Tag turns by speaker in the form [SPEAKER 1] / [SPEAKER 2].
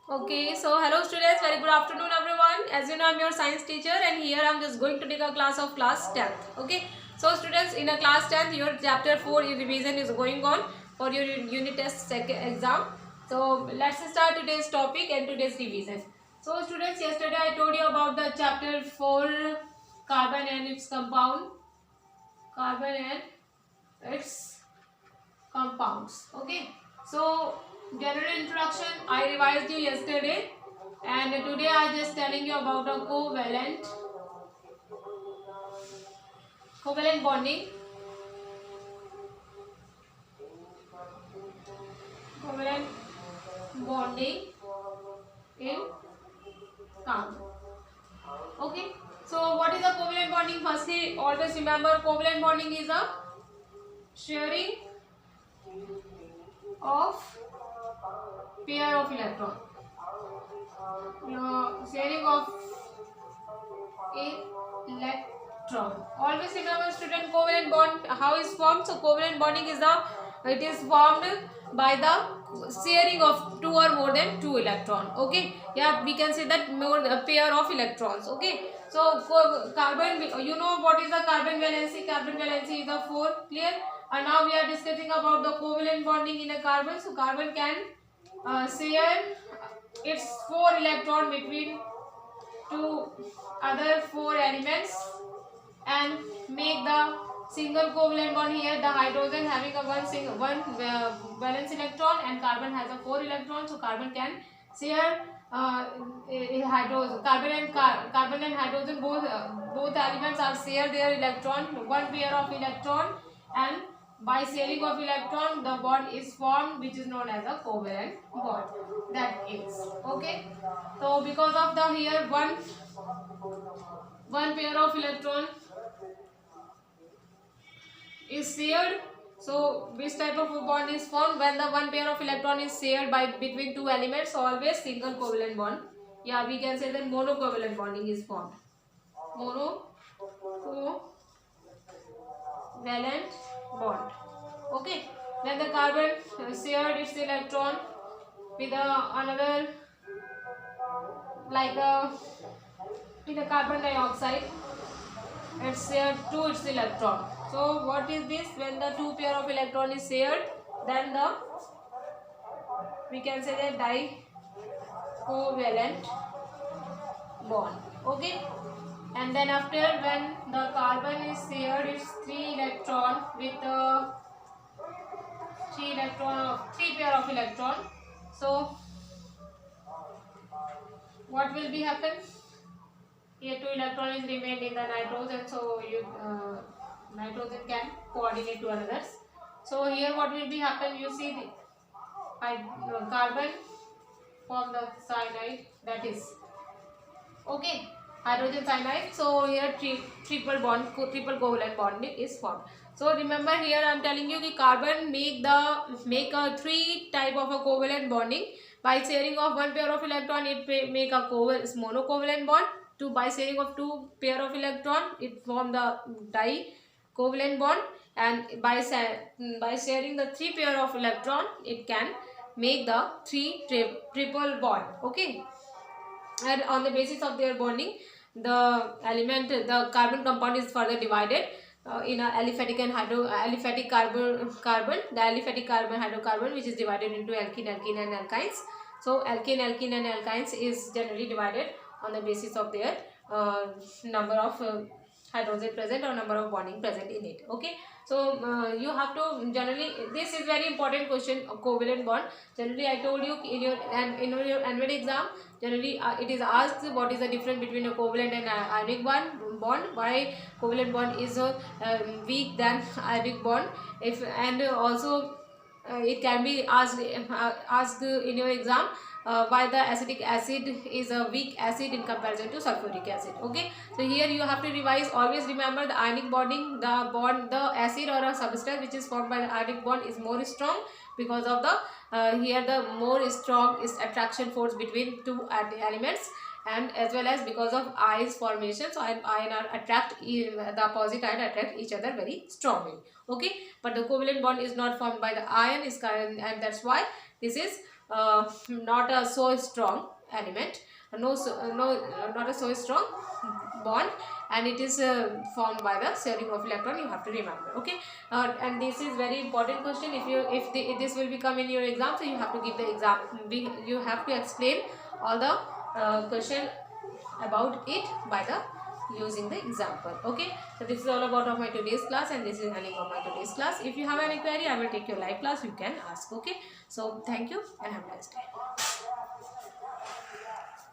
[SPEAKER 1] Okay, so hello students, very good afternoon everyone. As you know, I'm your science teacher and here I'm just going to take a class of class 10th. Okay, so students, in a class 10th, your chapter 4 revision is going on for your unit test second exam. So let's start today's topic and today's revision. So students, yesterday I told you about the chapter 4 carbon and its compound, carbon and its compounds. Okay, so general introduction I revised you yesterday, and today I just telling you about a covalent bonding, covalent bonding in carbon. Okay, so what is a covalent bonding? Firstly, always remember covalent bonding is a sharing of pair of electron, sharing of electron. Always remember student, covalent bond how is formed. So covalent bonding is it is formed by the sharing of two or more than two electron. Okay, yeah, we can say that more a pair of electrons. Okay, so carbon, you know what is the carbon valency? Carbon valency is a 4. Clear? And now we are discussing about the covalent bonding in a carbon. So carbon can share its 4 electron between two other 4 elements and make the single covalent bond. Here the hydrogen having a one valence electron and carbon has a 4 electron, so carbon can share hydrogen, carbon and hydrogen, both elements are share their electron, one pair of electron, and by sharing of electron the bond is formed which is known as a covalent bond. That is okay. So because of the here one pair of electron is shared, so which type of bond is formed when the one pair of electron is shared by between two elements? Always single covalent bond. Yeah, we can say that monocovalent bonding is formed. Monocovalent bond. Okay, when the carbon shared its electron with another, like with a carbon dioxide, it's shared to its electron. So what is this? When the two pair of electron is shared, then we can say that dicovalent bond. Okay, and then after, when the carbon is shared its 3 electron with three pair of electron, so what will be happen? Here 2 electron is remained in the nitrogen, so nitrogen can coordinate to others. So here what will be happen? You see the carbon form the cyanide, that is okay, hydrogen cyanide. So here triple covalent bond is formed. So remember, here I am telling you the carbon make a 3 type of a covalent bonding. By sharing of one pair of electron, it make a monocovalent bond. By sharing of 2 pair of electron, it form the dicovalent bond, and by sharing the 3 pair of electron, it can make the 3 triple bond. Okay, and on the basis of their bonding, the carbon compound is further divided in a aliphatic and aliphatic carbon, the aliphatic carbon hydrocarbon, which is divided into alkene, alkene and alkynes. So alkene, alkene and alkynes is generally divided on the basis of their number of hydrogen present or number of bonding present in it. Okay, so you have to generally, this is very important question of covalent bond. Generally I told you in your annual exam, generally it is asked what is the difference between a covalent and ionic bond. Why covalent bond is weak than ionic bond, if and also it can be asked in your exam, why the acetic acid is a weak acid in comparison to sulfuric acid. Okay, so here you have to revise. Always remember the ionic bonding, the acid or a substance which is formed by the ionic bond is more strong because of the here the more strong is attraction force between two elements, and as well as because of ions formation. So ion attract, the opposite ion attract each other very strongly. Okay, but the covalent bond is not formed by the ion, and that's why this is not a so strong element, not a so strong bond, and it is formed by the sharing of electron. You have to remember. Okay, and this is very important question. If this will become in your exam, so you have to give the exam. You have to explain all the question about it by the using the example. Okay, so this is all about of my today's class, and this is ending of my today's class. If you have any query, I will take your live class. You can ask. Okay, so thank you and have a nice day.